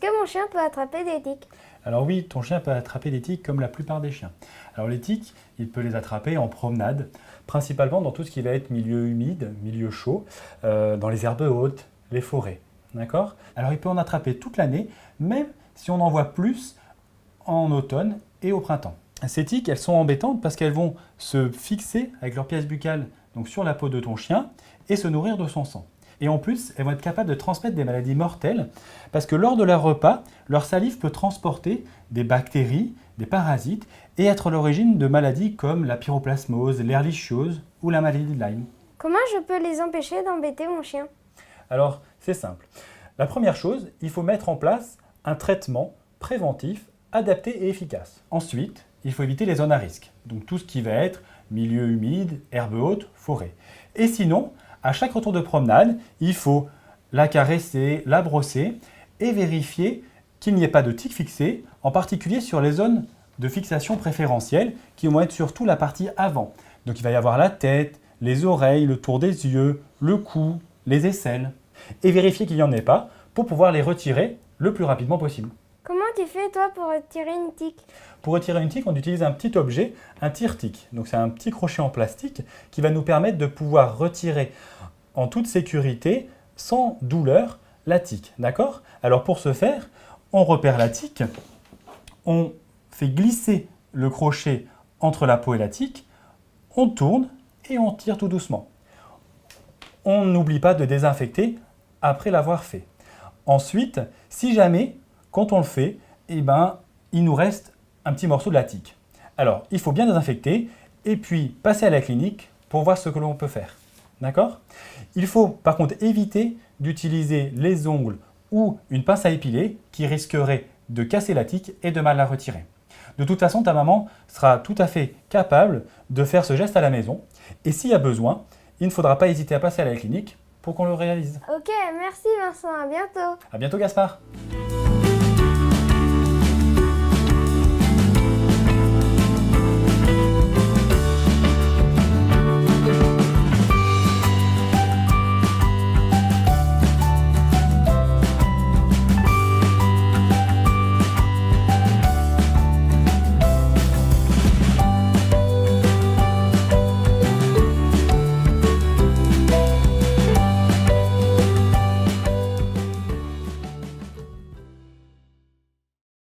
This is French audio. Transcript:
Est-ce que mon chien peut attraper des tiques? Alors oui, ton chien peut attraper des tiques comme la plupart des chiens. Alors les tiques, il peut les attraper en promenade, principalement dans tout ce qui va être milieu humide, milieu chaud, dans les herbes hautes, les forêts. D'accord? Alors il peut en attraper toute l'année, même si on en voit plus en automne et au printemps. Ces tiques, elles sont embêtantes parce qu'elles vont se fixer avec leur pièce buccale donc sur la peau de ton chien et se nourrir de son sang. Et en plus, elles vont être capables de transmettre des maladies mortelles parce que lors de leur repas, leur salive peut transporter des bactéries, des parasites et être l'origine de maladies comme la pyroplasmose, l'ehrlichiose ou la maladie de Lyme. Comment je peux les empêcher d'embêter mon chien? Alors, c'est simple. La première chose, il faut mettre en place un traitement préventif adapté et efficace. Ensuite, il faut éviter les zones à risque, donc tout ce qui va être milieu humide, herbes hautes, forêt. Et sinon, à chaque retour de promenade, il faut la caresser, la brosser et vérifier qu'il n'y ait pas de tiques fixées, en particulier sur les zones de fixation préférentielles qui vont être surtout la partie avant. Donc il va y avoir la tête, les oreilles, le tour des yeux, le cou, les aisselles. Et vérifier qu'il n'y en ait pas pour pouvoir les retirer le plus rapidement possible. Comment tu fais toi pour retirer une tique? Pour retirer une tique, on utilise un petit objet, un tire-tique. Donc c'est un petit crochet en plastique qui va nous permettre de pouvoir retirer en toute sécurité, sans douleur, la tique. D'accord? Alors pour ce faire, on repère la tique, on fait glisser le crochet entre la peau et la tique, on tourne et on tire tout doucement. On n'oublie pas de désinfecter après l'avoir fait. Ensuite, si jamais, quand on le fait, il nous reste un petit morceau de la tique. Alors, il faut bien désinfecter et puis passer à la clinique pour voir ce que l'on peut faire. D'accord? Il faut par contre éviter d'utiliser les ongles ou une pince à épiler qui risquerait de casser la tique et de mal la retirer. De toute façon, ta maman sera tout à fait capable de faire ce geste à la maison et s'il y a besoin, il ne faudra pas hésiter à passer à la clinique pour qu'on le réalise. Ok, merci Vincent, à bientôt. À bientôt Gaspard!